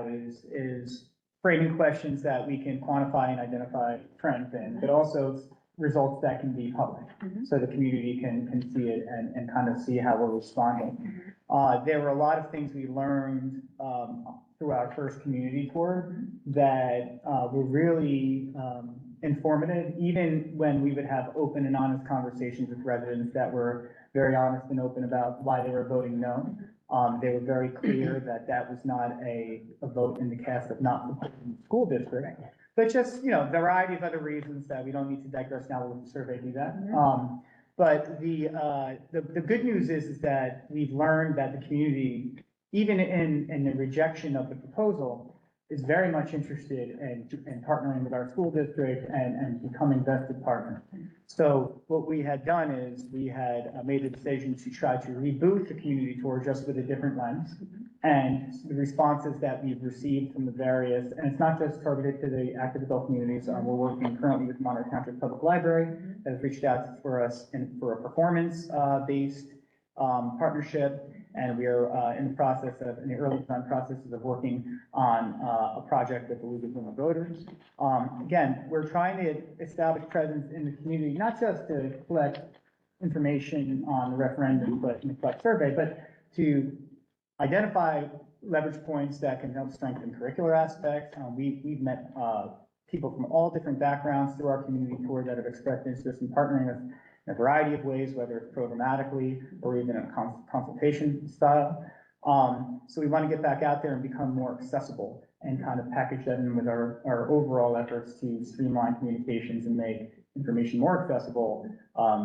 is framing questions that we can quantify and identify trends in, but also results that can be public. So the community can see it and kind of see how we're responding. There were a lot of things we learned through our first community tour that were really informative, even when we would have open and honest conversations with residents that were very honest and open about why they were voting no. They were very clear that that was not a vote in the cast of not supporting the school district, but just, you know, a variety of other reasons that we don't need to digress now. We'll let the survey do that. But the good news is that we've learned that the community, even in the rejection of the proposal, is very much interested in partnering with our school district and becoming vested partners. So what we had done is we had made a decision to try to reboot the community tour just with a different lens. And the responses that we've received from the various, and it's not just targeted to the active adult communities. We're working currently with Monroe Township Public Library that has reached out for us for a performance-based partnership. And we are in the early design processes of working on a project with the League of Women Voters. Again, we're trying to establish presence in the community, not just to collect information on the referendum, but in the collect survey, but to identify leverage points that can help strengthen curricular aspects. We've met people from all different backgrounds through our community tour that have expressed interest in partnering with in a variety of ways, whether it's programmatically or even a consultation style. So we want to get back out there and become more accessible and kind of package that in with our overall efforts to streamline communications and make information more accessible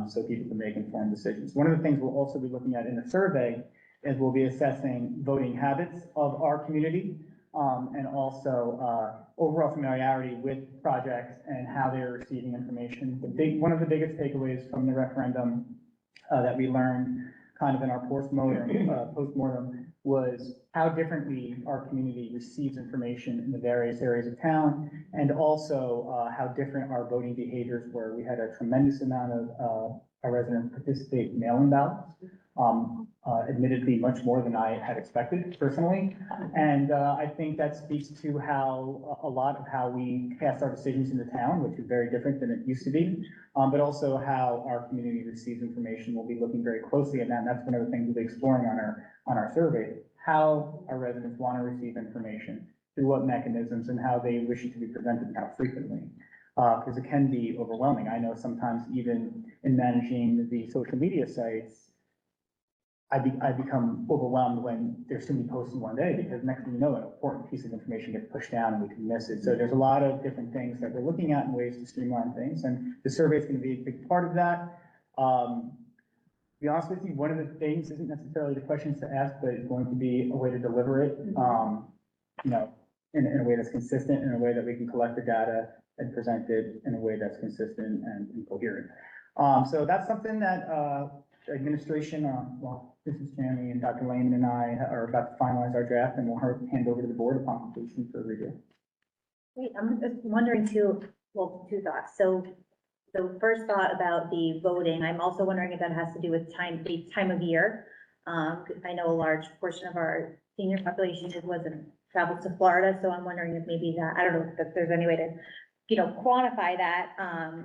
so people can make informed decisions. One of the things we'll also be looking at in the survey is we'll be assessing voting habits of our community and also overall familiarity with projects and how they're receiving information. One of the biggest takeaways from the referendum that we learned kind of in our postmortem was how differently our community receives information in the various areas of town, and also how different our voting behaviors were. We had a tremendous amount of our residents participate in mail-in ballots. Admittedly much more than I had expected personally. And I think that speaks to how a lot of how we cast our decisions in the town, which is very different than it used to be, but also how our community receives information. We'll be looking very closely at that, and that's one of the things we'll be exploring on our survey, how our residents want to receive information, through what mechanisms, and how they wish it to be presented and how frequently. Because it can be overwhelming. I know sometimes even in managing the social media sites, I become overwhelmed when there's too many posts in one day, because next thing you know, an important piece of information gets pushed down and we can miss it. So there's a lot of different things that we're looking at and ways to streamline things, and the survey is going to be a big part of that. To be honest with you, one of the things isn't necessarily the questions to ask, but it's going to be a way to deliver it, you know, in a way that's consistent, in a way that we can collect the data and present it in a way that's consistent and coherent. So that's something that administration, well, Mrs. Chammy and Dr. Lehman and I are about to finalize our draft, and we'll hand over to the board upon completion for review. Great. I'm just wondering too, well, two thoughts. So the first thought about the voting, I'm also wondering if that has to do with the time of year. I know a large portion of our senior population wasn't traveled to Florida, so I'm wondering if maybe that, I don't know if there's any way to, you know, quantify that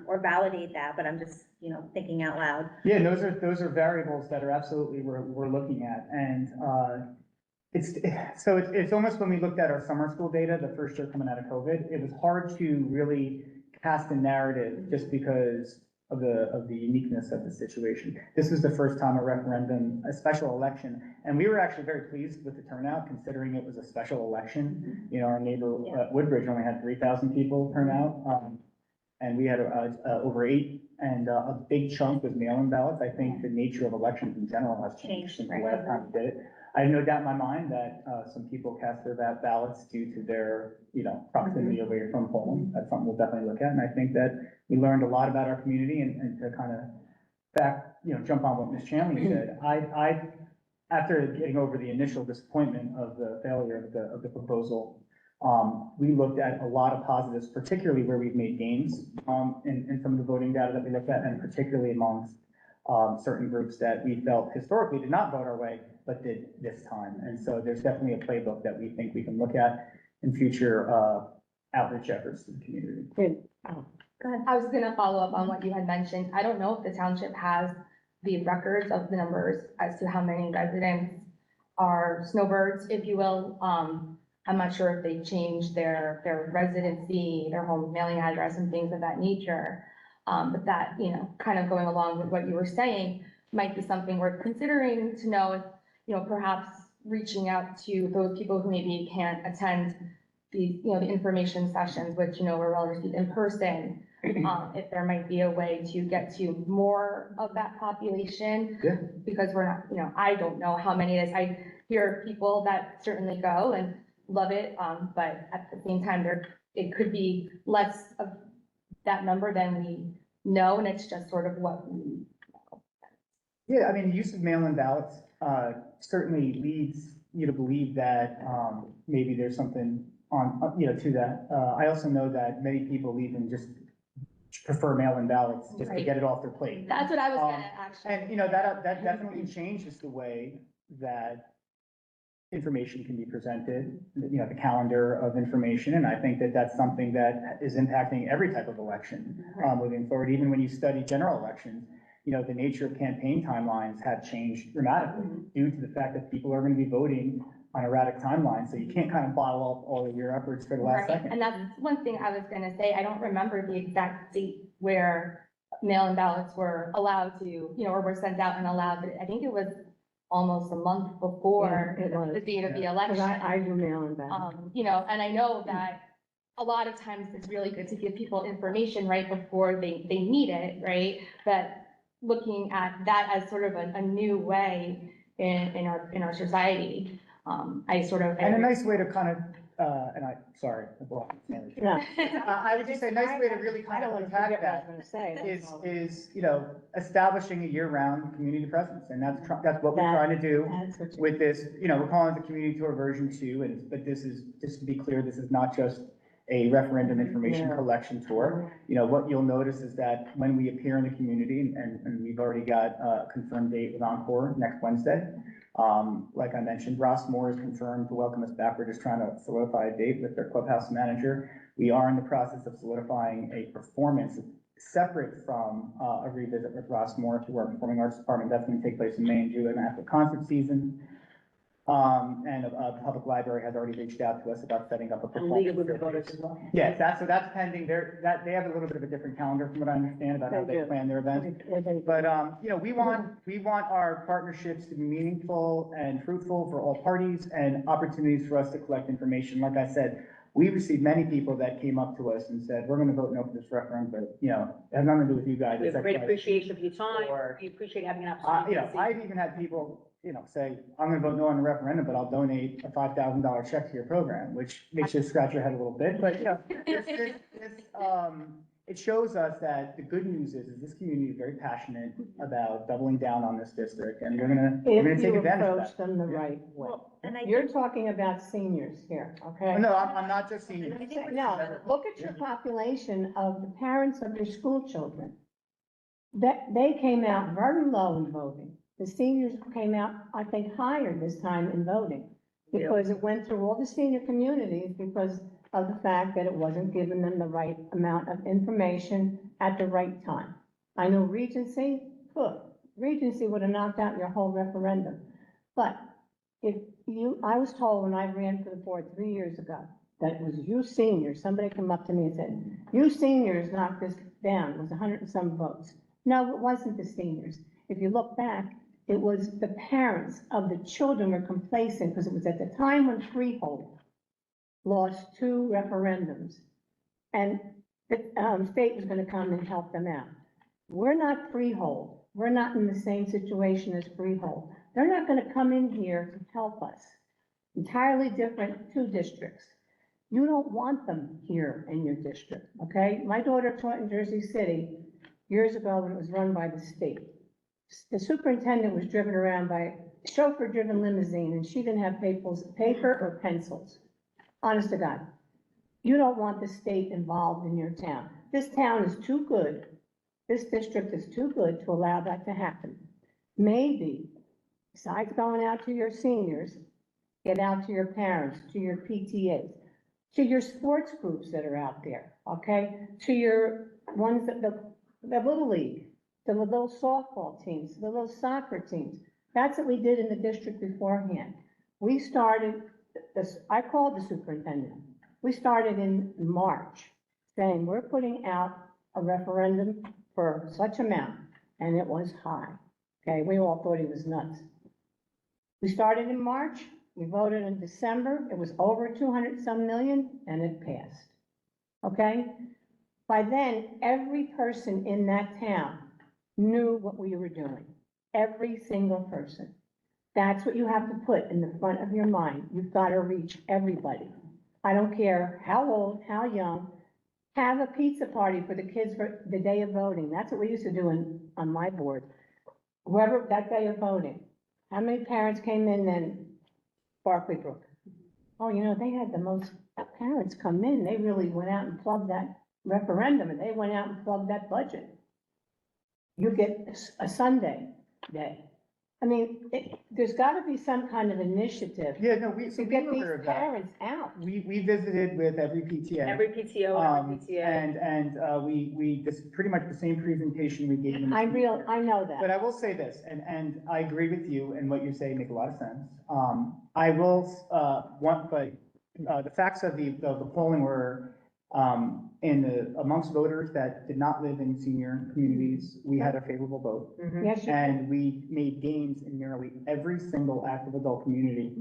or validate that, but I'm just, you know, thinking out loud. Yeah, those are variables that are absolutely we're looking at, and it's almost when we looked at our summer school data the first year coming out of COVID, it was hard to really cast a narrative just because of the uniqueness of the situation. This was the first time a referendum, a special election, and we were actually very pleased with the turnout considering it was a special election. You know, our neighbor Woodbridge only had 3,000 people turn out, and we had over 8, and a big chunk was mail-in ballots. I think the nature of elections in general has changed since the last time we did it. I have no doubt in my mind that some people cast their ballots due to their, you know, proximity away from home. That's something we'll definitely look at, and I think that we learned a lot about our community, and to kind of jump on what Ms. Chamley said. I after getting over the initial disappointment of the failure of the proposal, we looked at a lot of positives, particularly where we've made gains in some of the voting data that we looked at, and particularly amongst certain groups that we felt historically did not vote our way, but did this time. And so there's definitely a playbook that we think we can look at in future outreach efforts to the community. Good. Oh, Go ahead. I was gonna follow up on what you had mentioned. I don't know if the township has the records of the numbers as to how many residents are snowbirds, if you will. I'm not sure if they changed their residency, their home mailing address and things of that nature. But that, you know, kind of going along with what you were saying, might be something worth considering to know if, you know, perhaps reaching out to those people who maybe can't attend the, you know, the information sessions, which, you know, were well received in person. If there might be a way to get to more of that population. Yeah. Because we're not, you know, I don't know how many it is. I hear people that certainly go and love it, but at the same time, it could be less of that number than we know, and it's just sort of what we know. Yeah, I mean, the use of mail-in ballots certainly leads you to believe that maybe there's something on, you know, to that. I also know that many people even just prefer mail-in ballots just to Right. get it off their plate. That's what I was gonna actually. And, you know, that definitely changes the way that information can be presented, you know, the calendar of information. And I think that that's something that is impacting every type of election moving forward. Even when you study general elections, you know, the nature of campaign timelines have changed dramatically due to the fact that people are going to be voting on erratic timelines. So you can't kind of bottle up all of your efforts for the last Right, second. and that's one thing I was gonna say. I don't remember the exact date where mail-in ballots were allowed to, you know, or were sent out and allowed, but I think it was almost a month before Yeah, it was. the date of the Yeah. Because election. I do mail-in ballots. You know, and I know that a lot of times it's really good to give people information right before they need it, right? But looking at that as sort of a new way in our society, I sort of. And a nice way to kind of, sorry. No. I would just say a nice way to really I kind don't of want to attack forget what I was that going to say. that's all. is, you know, establishing a year-round community presence. And that's what we're That- trying to do That's what you- with this, you know, we're calling it the community tour version 2, but this is, just to be clear, this is not just a referendum information No. collection tour. You know, what you'll notice is that when we appear in the community, and we've already got a confirmed date with Encore next Wednesday. Like I mentioned, Ross Moore is confirmed to welcome us back. We're just trying to solidify a date with their clubhouse manager. We are in the process of solidifying a performance separate from a revisit with Ross Moore to our Performing Arts Department. That's going to take place in May and June after concert season. And a public library has already reached out to us about setting up a And League of performance. Women Voters as well. Yes, that's pending. They have a little bit of a different calendar from what I understand about how They they do. plan their events. But, you know, we want our partnerships to be meaningful and fruitful for all parties and opportunities for us to collect information. Like I said, we received many people that came up to us and said, we're going to vote no for this referendum, but, you know, it has nothing to do with you guys. We have It's great like- appreciation of your time. Or- We appreciate having an You opportunity know, to see. I've even had people, you know, say, I'm going to vote no on the referendum, but I'll donate a $5,000 check to your program, which makes you scratch your head a little bit, but, you know, it shows us that the good news is this community is very passionate about doubling down on this district, and we're gonna If take you advantage of approach that. them the right way. Well, and I You're think, talking about seniors here, okay? No, I'm not just seeing. No, look at your population of the parents of your school children. That, they came out very low in voting. The seniors came out, I think, higher this time in voting. Because it went through all the senior communities because of the fact that it wasn't giving them the right amount of information at the right time. I know Regency would have knocked out your whole referendum. But I was told when I ran for the board 3 years ago, that it was you seniors, somebody come up to me and said, you seniors knocked this down, it was 100 and some votes. No, it wasn't the seniors. If you look back, it was the parents of the children were complacent because it was at the time when Freehold lost 2 referendums. And the state was going to come and help them out. We're not Freehold. We're not in the same situation as Freehold. They're not going to come in here to help us. Entirely different 2 districts. You don't want them here in your district, okay? My daughter taught in Jersey City years ago when it was run by the state. The superintendent was driven around by a chauffeur-driven limousine, and she didn't have paper or pencils. Honest to God. You don't want the state involved in your town. This town is too good. This district is too good to allow that to happen. Maybe besides going out to your seniors, get out to your parents, to your PTAs, to your sports groups that are out there, okay? To your ones that, the Little League, the little softball teams, the little soccer teams. That's what we did in the district beforehand. We started, this, I called the superintendent. We started in March, saying we're putting out a referendum for such amount, and it was high. Okay, we all thought he was nuts. We started in March, we voted in December, it was over 200 some million, and it passed. Okay? By then, every person in that town knew what we were doing. Every single person. That's what you have to put in the front of your mind. You've got to reach everybody. I don't care how old, how young. Have a pizza party for the kids for the day of voting. That's what we used to do on my board. Whoever, that day of voting. How many parents came in then? Barclay Brook. Oh, you know, they had the most parents come in. They really went out and plugged that referendum, and they went out and plugged that budget. You get a Sunday day. I mean, there's got to be some kind of initiative Yeah, no, so to we get were these aware of that. parents out. We visited with every PTA. Every PTO, every PTA. We just pretty much the same presentation we gave them. I know But that. I will say this, and I agree with you, and what you're saying make a lot of sense. I will, the facts of the polling were, amongst voters that did not live in senior communities, we had a favorable vote. Yes, you And we made gains in nearly every single active adult community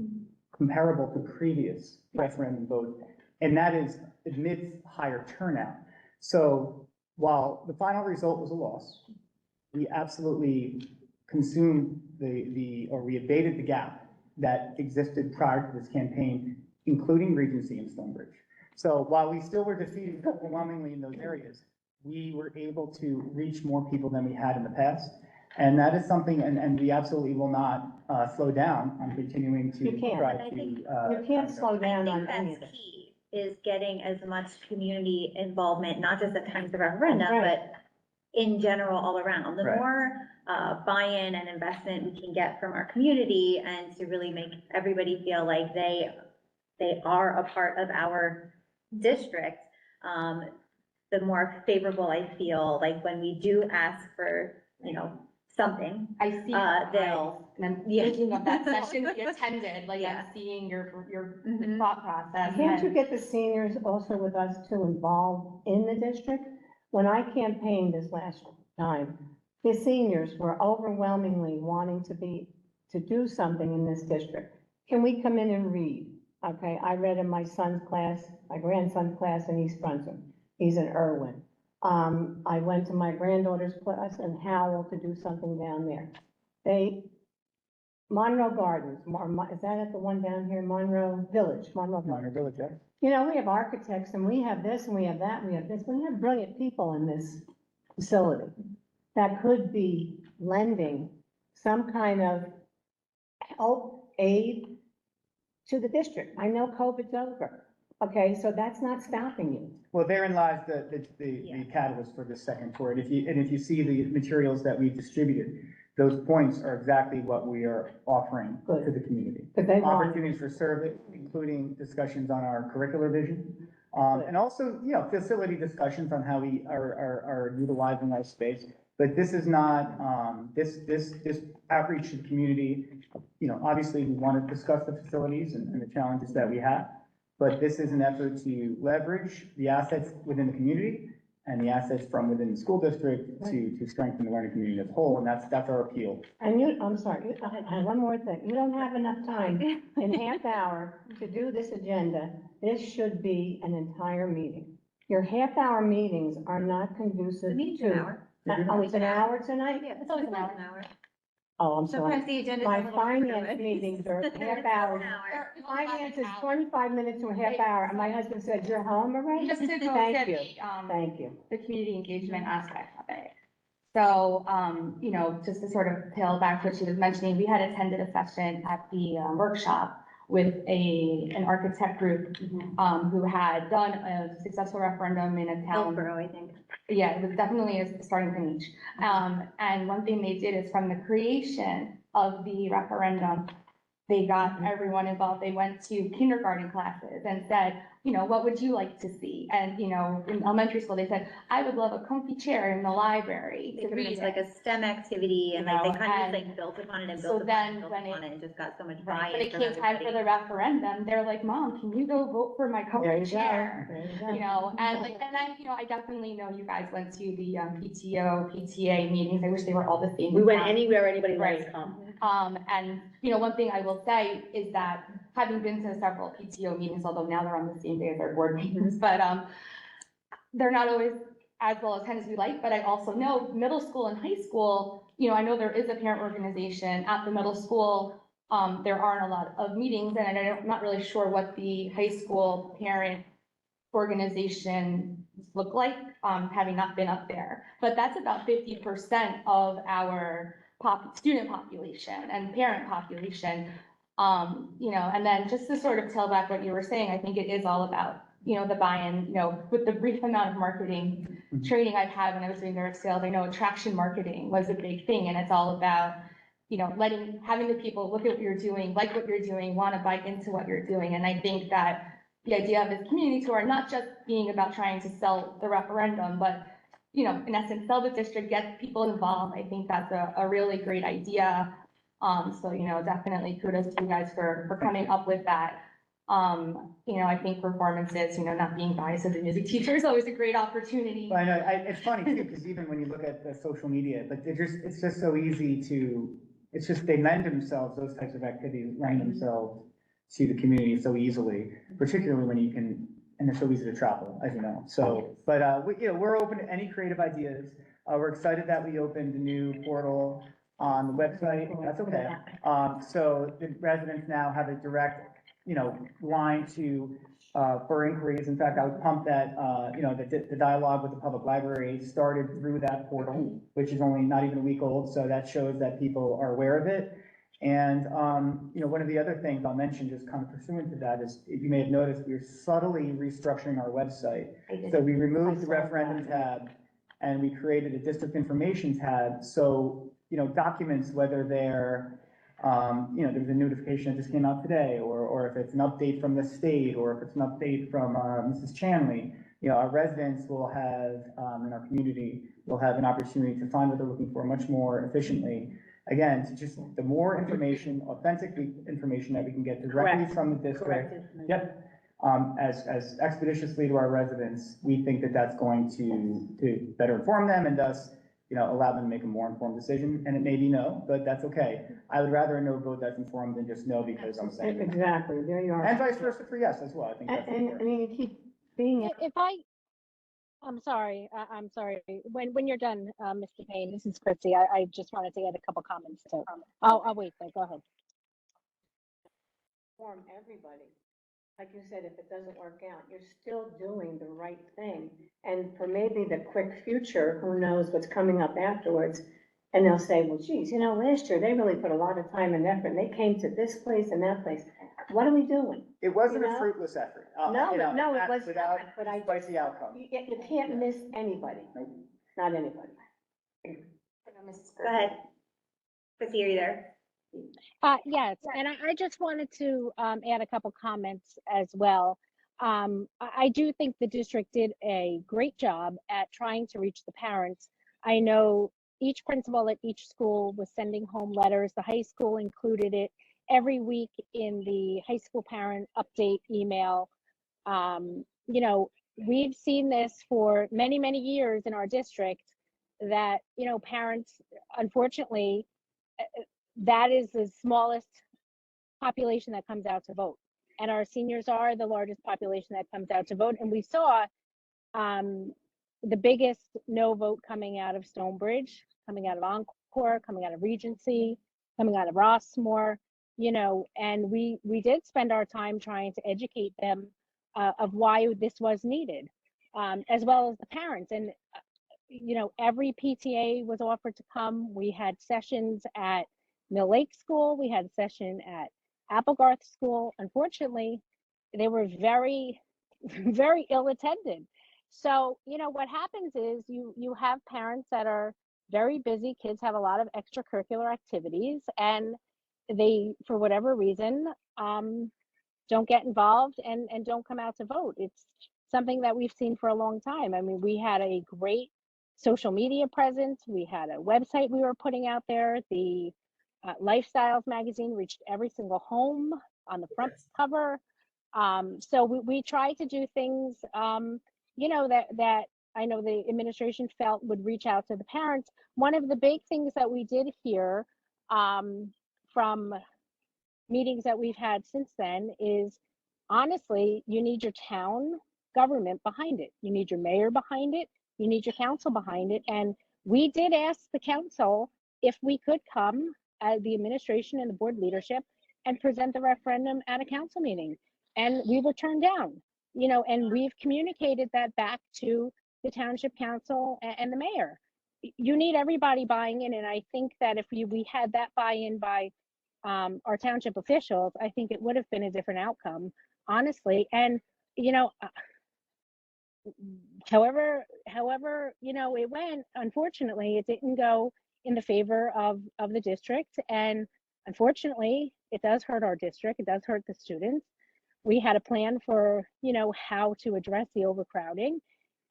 comparable to previous referendum votes. And that is amidst higher turnout. So while the final result was a loss, we absolutely consumed or we abated the gap that existed prior to this campaign, including Regency and Stonebridge. So while we still were defeated overwhelmingly in those areas, we were able to reach more people than we had in the past. And that is something, and we absolutely will not slow down on continuing to You can't. try And I to. think- You can't slow I down on think any of that's it. key, is getting as much community involvement, not just at times of referendum, Right. but in general, all around. The Right. more buy-in and investment we can get from our community and to really make everybody feel like they are a part of our district, the more favorable I feel, like when we do ask for, something. I see, they'll- and I'm Yeah. thinking of that session we attended, like Yeah. I'm seeing your Mhm. thought process. Can't you and- get the seniors also with us to involve in the district? When I campaigned this last time, the seniors were overwhelmingly wanting to do something in this district. Can we come in and read? Okay, I read in my son's class, my grandson's class in East Brunswick. He's in Irwin. I went to my granddaughter's class in Howell to do something down there. Monroe Gardens, is that at the one down here, Monroe Village, Monroe Village? Minor village, yeah. You know, we have architects and we have this and we have that, and we have this. We have brilliant people in this facility that could be lending some kind of help, aid to the district. I know COVID's over. Okay, so that's not stopping you. Well, therein lies the Yeah. catalyst for the second tour. And if you see the materials that we've distributed, those points are exactly what we are offering to Good. the community. But they want, Opportunities for service, including discussions on our curricular vision. And also, facility discussions on how we are utilizing our space. But this is not, this outreach to the community, obviously we want to discuss the facilities and the challenges that we have. But this is an effort to leverage the assets within the community and the assets from within the school district to strengthen the learning community as a whole, and that's our appeal. and I'm sorry, one more thing. You don't have enough time in half hour to do this agenda. This should be an entire meeting. Your half-hour meetings are not conducive The meeting's to. an hour. Oh, it's an hour tonight? Yeah, It's always an hour. Oh, I'm sorry. Sometimes the agenda's a My little finance fluid. meetings are It's half an hours. hour. Finance is 25 minutes to a half hour, and my husband said, "You're home already?" Just to go Thank to you. the, Thank you. the community engagement aspect of it. So, just to sort of tail back to what she was mentioning, we had attended a session at the workshop with an architect group, who had done a successful referendum in a town. Hillsborough, I think. Yeah, it was definitely a starting point. And one thing they did is from the creation of the referendum, they got everyone involved. They went to kindergarten classes and said, you know, what would you like to see? And, you know, in elementary school, they said, I would love a comfy chair in the library They to turned it read into like it. a STEM activity and You like they know, kind of and like built upon it and so built upon it then and built when upon it and just got so much Right, buy-in when it from came time for everybody. the referendum, they're like, Mom, can you go vote for my There comfy you go. chair? There you go. You know, and like, and I, you know, I definitely know you guys went to the PTO, PTA meetings. I wish they were all the same. We in went town. anywhere anybody wants Right. to come. And, you know, one thing I will say is that having been to several PTO meetings, although now they're on the same day as our board meetings, but, they're not always as well attended as we like, but I also know middle school and high school, you know, I know there is a parent organization at the middle school. There aren't a lot of meetings, and I'm not really sure what the high school parent organization look like, having not been up there. But that's about 50% of our student population and parent population. You know, and then just to sort of tell back what you were saying, I think it is all about, you know, the buy-in, you know, with the brief amount of marketing training I've had when I was doing direct sales, I know attraction marketing was a big thing, and it's all about, you know, having the people look at what you're doing, like what you're doing, want to buy into what you're doing. And I think that the idea of this community tour, not just being about trying to sell the referendum, but, you know, in essence, sell the district, get people involved. I think that's a really great idea. So, you know, definitely kudos to you guys for coming up with that. You know, I think performances, you know, not being biased as a music teacher is always a great opportunity. But I know, it's funny too, because even when you look at the social media, but it's just so easy to, it's just, they lend themselves, those types of activities lend themselves to the community so easily, particularly when you can, and they're so easy to travel, as you know. So, but, you know, we're open to any creative ideas. We're excited that we opened a new portal on the website. That's okay. So the residents now have a direct, you know, line to, for inquiries. In fact, I was pumped that, you know, the dialogue with the public library started through that portal, which is only not even a week old. So that shows that people are aware of it. And, you know, one of the other things I'll mention, just kind of pursuant to that, is you may have noticed we're subtly restructuring our website. So we removed the referendum tab and we created a district information tab. So, you know, documents, whether they're, you know, there's a notification that just came out today, or if it's an update from the state, or if it's an update from Mrs. Chanley, you know, our residents will have, in our community, will have an opportunity to find what they're looking for much more efficiently. Again, to just, the more information, authentic information that we can get directly Correct. from the district. Correct. Yep. As expeditiously to our residents, we think that that's going to better inform them and thus, you know, allow them to make a more informed decision. And it may be no, but that's okay. I would rather a no vote that's informed than just no because I'm saying. Exactly, there you are. And vice versa for yes as well. I think that's And, I important. mean, you keep being, I'm sorry, I'm sorry. When you're done, Mr. Payne, this is Chrissy. I just wanted to add a couple comments too. I'll wait there. Go ahead. inform everybody. Like you said, if it doesn't work out, you're still doing the right thing. And for maybe the quick future, who knows what's coming up afterwards? And they'll say, well, geez, you know, last year they really put a lot of time and effort. And they came to this place and that place. What are we doing? It wasn't You a know? fruitfut effort. No, You know, no, it not was without not, but I- despite the outcome. You can't miss anybody, Nope. not anybody. Go ahead. Chrissy, are you there? Yes, and I just wanted to add a couple comments as well. I do think the district did a great job at trying to reach the parents. I know each principal at each school was sending home letters. The high school included it every week in the high school parent update email. You know, we've seen this for many, many years in our district that, you know, parents, unfortunately, that is the smallest population that comes out to vote. And our seniors are the largest population that comes out to vote. And we saw the biggest no vote coming out of Stonebridge, coming out of Encore, coming out of Regency, coming out of Rossmore, you know, and we did spend our time trying to educate them of why this was needed, as well as the parents. And, you know, every PTA was offered to come. We had sessions at Mill Lake School. We had a session at Applegarth School. Unfortunately, they were very, very ill attended. So, you know, what happens is you have parents that are very busy. Kids have a lot of extracurricular activities, and they, for whatever reason, don't get involved and don't come out to vote. It's something that we've seen for a long time. I mean, we had a great social media presence. We had a website we were putting out there. The Lifestyles magazine reached every single home on the front cover. So we try to do things, that I know the administration felt would reach out to the parents. One of the big things that we did hear from meetings that we've had since then is, honestly, you need your town government behind it. You need your mayor behind it. You need your council behind it. And we did ask the council if we could come, as the administration and the board leadership, and present the referendum at a council meeting. And we were turned down, and we've communicated that back to the township council and the mayor. You need everybody buying in. And I think that if we had that buy-in by our township officials, I think it would have been a different outcome, honestly. And, however, it went, unfortunately, it didn't go in the favor of the district. And unfortunately, it does hurt our district. It does hurt the students. We had a plan for, how to address the overcrowding,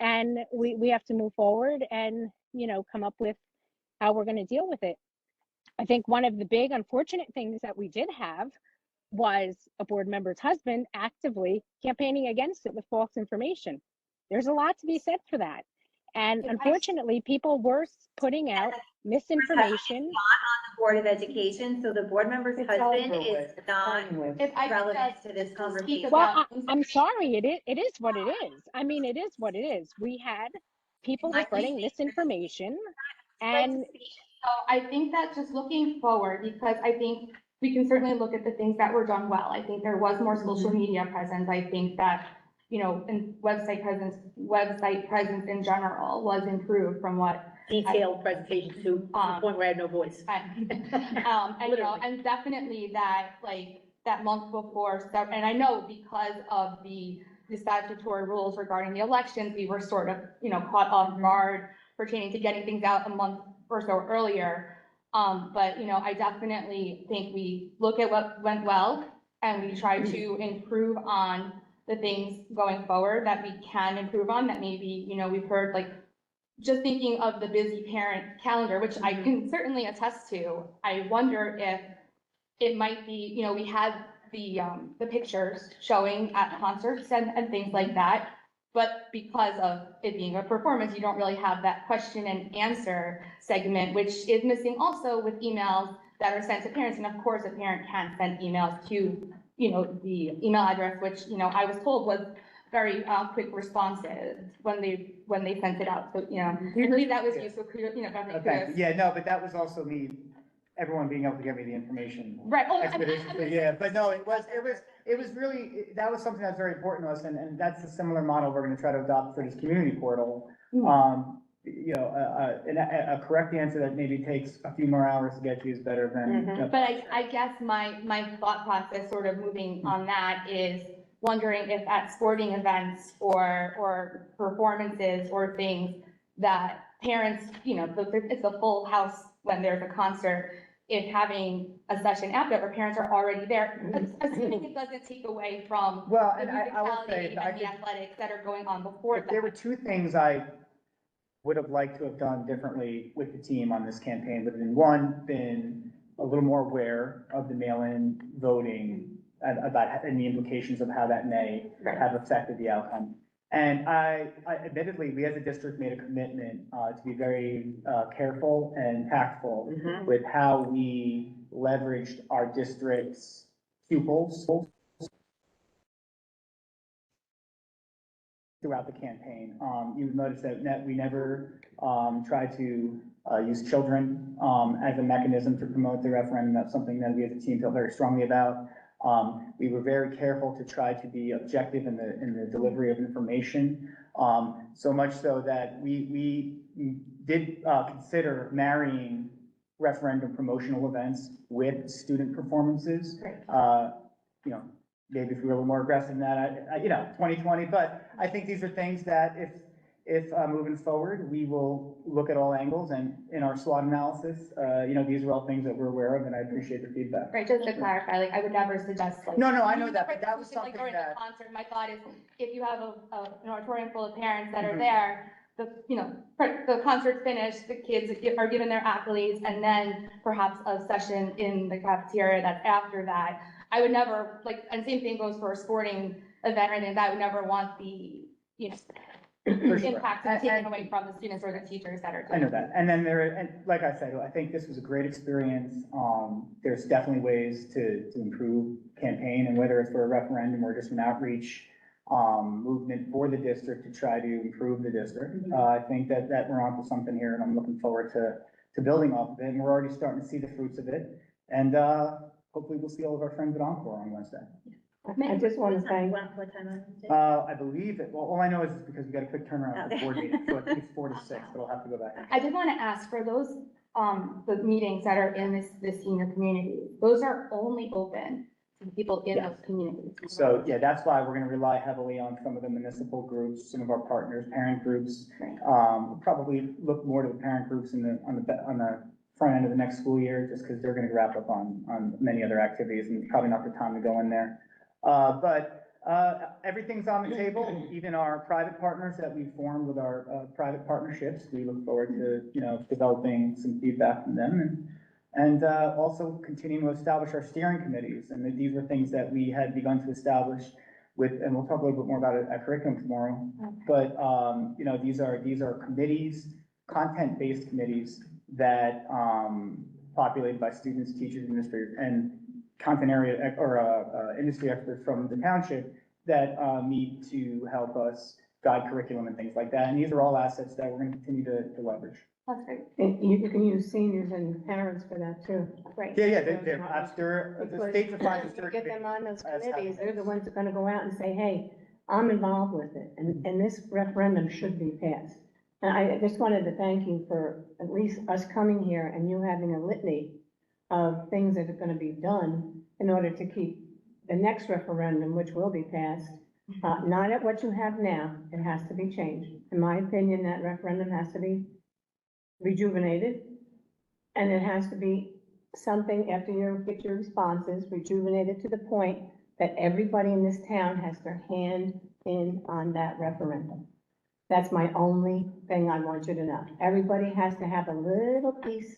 and we have to move forward and, come up with how we're going to deal with it. I think one of the big unfortunate things that we did have was a board member's husband actively campaigning against it with false information. There's a lot to be said for that. And unfortunately, people were putting out misinformation. Board of Education, so the board member's husband is not If I could relevant just to this speak conversation. about- Well, I'm sorry, it is what it is. I mean, it is what it is. We had people spreading misinformation, and So I think that just looking forward, because I think we can certainly look at the things that were done well. I think there was more social media presence. I think that, and website presence in general was improved from what. Detailed presentation to the point where I had no voice. And definitely that, like, that month before, and I know because of the statutory rules regarding the elections, we were sort of, caught off guard pertaining to getting things out a month or so earlier. But, I definitely think we look at what went well and we try to improve on the things going forward that we can improve on, that maybe, we've heard, like, just thinking of the busy parent calendar, which I can certainly attest to. I wonder if it might be, we had the pictures showing at concerts and things like that. But because of it being a performance, you don't really have that question and answer segment, which is missing also with emails that are sent to parents. And of course, a parent can send emails to, the email address, which, I was told was very quick responses when they sent it out. So, I believe that was useful, government kudos. Yeah, no, but that was also me, everyone being able to get me the information. Right. Oh, Expeditiously, yeah, but no, it was really, that was something that's very important to us, and that's a similar model we're gonna try to adopt for this community portal. A correct answer that maybe takes a few more hours to get to is better than. But I guess my thought process sort of moving on that is wondering if at sporting events or performances or things that parents, it's a full house when there's a concert, if having a session after where parents are already there, assuming it doesn't take away from Well, the and I will say, musicality and the athletics that are going on before if there were that. two things I would have liked to have done differently with the team on this campaign, would have been a little more aware of the mail-in voting and the implications of how that may have affected the outcome. And I admittedly, we as a district made a commitment to be very careful and tactful with how we leveraged our district's pupils throughout the campaign. You've noticed that we never tried to use children as a mechanism to promote the referendum. That's something that we as a team felt very strongly about. We were very careful to try to be objective in the delivery of information, so much so that we did consider marrying referendum promotional events with student performances. Maybe if we were a little more aggressive than that, 2020, but I think these are things that if, moving forward, we will look at all angles and in our SWOT analysis, these are all things that we're aware of and I appreciate the feedback. Right, just to clarify, like, I would never suggest like. No, I know using that, the but that was phrase, like, something during that. the concert, my thought is, if you have an auditorium full of parents that are Mhm. there, the concert's finished, the kids are given their accolades, and then perhaps a session in the cafeteria that's after that. I would never, like, and same thing goes for a sporting event, and I would never want the, For sure. impact of taken away from the students or the teachers that are doing. I know that. And then and like I said, I think this was a great experience. There's definitely ways to improve campaign, and whether it's for a referendum or just an outreach movement for the district to try to improve the district. I think that we're onto something here, and I'm looking forward to building off of it. And we're already starting to see the fruits of it. And hopefully we'll see all of our friends at Encore on Wednesday. I just want to thank, What time on Wednesday? I believe it, well, all I know is it's because we got a quick turnaround for the board Okay. meeting, so I think it's 4 to 6, but I'll have to go back. I did want to ask, for those, the meetings that are in this senior community, those are only open to the people in Yes. those communities. So, yeah, that's why we're gonna rely heavily on some of the municipal groups, some of our partners, parent groups. Right. We'll probably look more to the parent groups on the front end of the next school year, just because they're gonna wrap up on many other activities, and probably not the time to go in there. But everything's on the table, even our private partners that we formed with our private partnerships. We look forward to, developing some feedback from them and also continuing to establish our steering committees. And these were things that we had begun to establish with, and we'll talk a little bit more about it at curriculum tomorrow. But, these are committees, content-based committees that populated by students, teachers, administrators, and content area or industry experts from the township that meet to help us guide curriculum and things like that. And these are all assets that we're going to continue to leverage. That's great. and you can use seniors and parents for that too. Right. Yeah, the state defines. Because get them on those as committees, they're the having- ones that are gonna go out and say, hey, I'm involved with it, and this referendum should be passed. And I just wanted to thank you for at least us coming here and you having a litany of things that are gonna be done in order to keep the next referendum, which will be passed, not at what you have now, it has to be changed. In my opinion, that referendum has to be rejuvenated, and it has to be something, after you get your responses, rejuvenated to the point that everybody in this town has their hand in on that referendum. That's my only thing I want you to know. Everybody has to have a little piece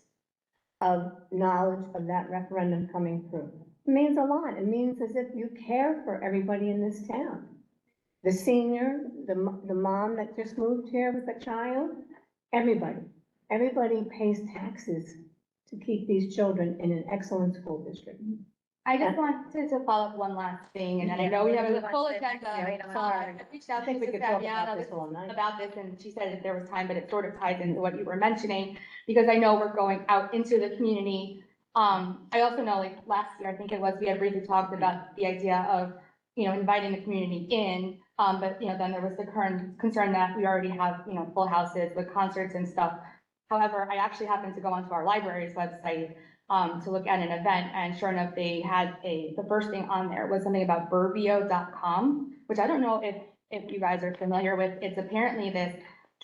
of knowledge of that referendum coming through. It means a lot. It means as if you care for everybody in this town. The senior, the mom that just moved here with a child, everybody. Everybody pays taxes to keep these children in an excellent school district. I just wanted to follow up one last thing, and then I know we have a full agenda. Sorry. I reached out I to think we Mrs. could talk Fabiano about this all night. about this, and she said if there was time, but it sort of ties into what you were mentioning, because I know we're going out into the community. I also know, like, last year, I think it was, we had briefly talked about the idea of, inviting the community in, but, then there was the current concern that we already have, full houses with concerts and stuff. However, I actually happened to go onto our library's website to look at an event, and sure enough, they had the first thing on there was something about burbio.com, which I don't know if you guys are familiar with. It's apparently this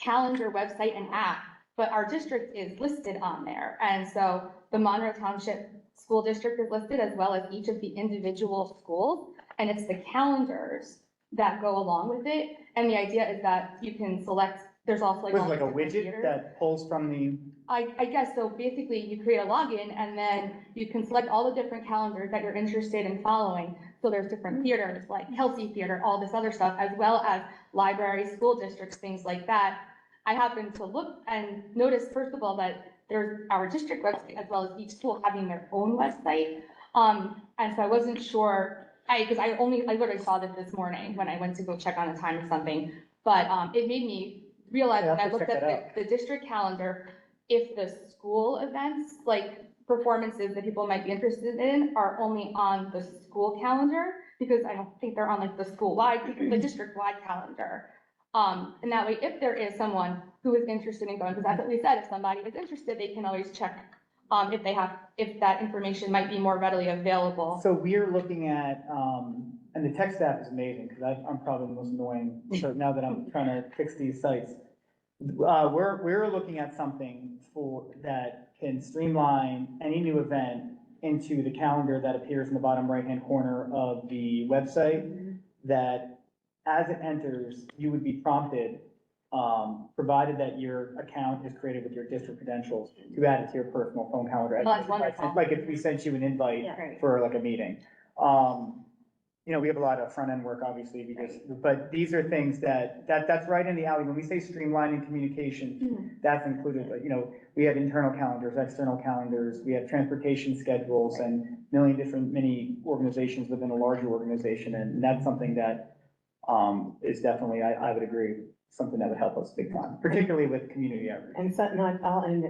calendar website and app, but our district is listed on there. And so the Monroe Township School District is listed, as well as each of the individual schools, and it's the calendars that go along with it. And the idea is that you can select, there's also like. Was all it like a different widget theaters. that pulls from the, I guess, so basically you create a login and then you can select all the different calendars that you're interested in following. So there's different theaters like Kelsey Theater, all this other stuff, as well as libraries, school districts, things like that. I happened to look and notice, first of all, that there's our district website as well as each school having their own website. And so I wasn't sure, because I literally saw this morning when I went to go check on the time or something. But it made me realize Yeah, when I I'll have to looked check at the district calendar, if the school events, like performances that people might be interested in, are only on the school calendar, because I don't think they're on like the school-wide, the district-wide calendar. And that way, if there is someone who is interested in going, because that's what we said, if somebody is interested, they can always check if that information might be more readily available. so we're looking at, and the tech staff is amazing, because I'm probably the most annoying, so now that I'm trying to fix these sites. We're looking at something that can streamline any new event into the calendar that appears in the bottom right-hand corner of the website, that as it enters, you would be prompted, provided that your account is created with your district credentials, to add it to your personal phone calendar. Oh, that's wonderful. Like if we sent you an invite Yeah. for like a meeting. We have a lot of front-end work, obviously, but these are things that's right in the alley. When we say streamlining communication, that's included, we have internal calendars, external calendars, we have transportation schedules and many organizations within a larger organization, and that's something that, is definitely, I would agree, something that would help us big time, particularly with community outreach. And some,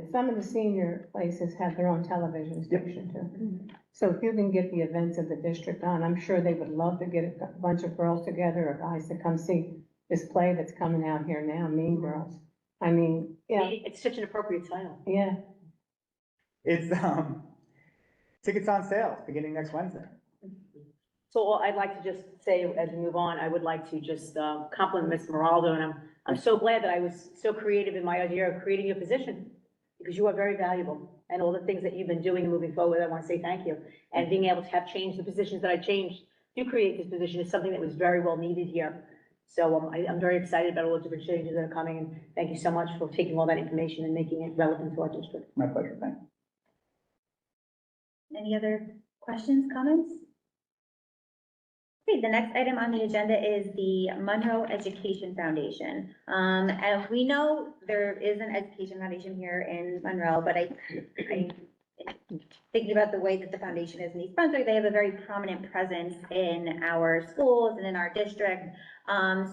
some of the senior places have their own television station too. So if you can get the events of the district on, I'm sure they would love to get a bunch of girls together or guys to come see this play that's coming out here now, Mean Girls. I mean, yeah, It's such an appropriate title. yeah. It's, tickets on sale, beginning next Wednesday. So I'd like to just say, as we move on, I would like to just compliment Ms. Moraldo, and I'm so glad that I was so creative in my idea of creating a position, because you are very valuable, and all the things that you've been doing and moving forward, I want to say thank you. And being able to have changed the positions that I changed to create this position is something that was very well needed here. So I'm very excited about all the different changes that are coming, and thank you so much for taking all that information and making it relevant to our district. My pleasure, thank you. Any other questions, comments? Okay, the next item on the agenda is the Monroe Education Foundation. And we know there is an education foundation here in Monroe, but I thinking about the way that the foundation is in East Brunswick, they have a very prominent presence in our schools and in our district.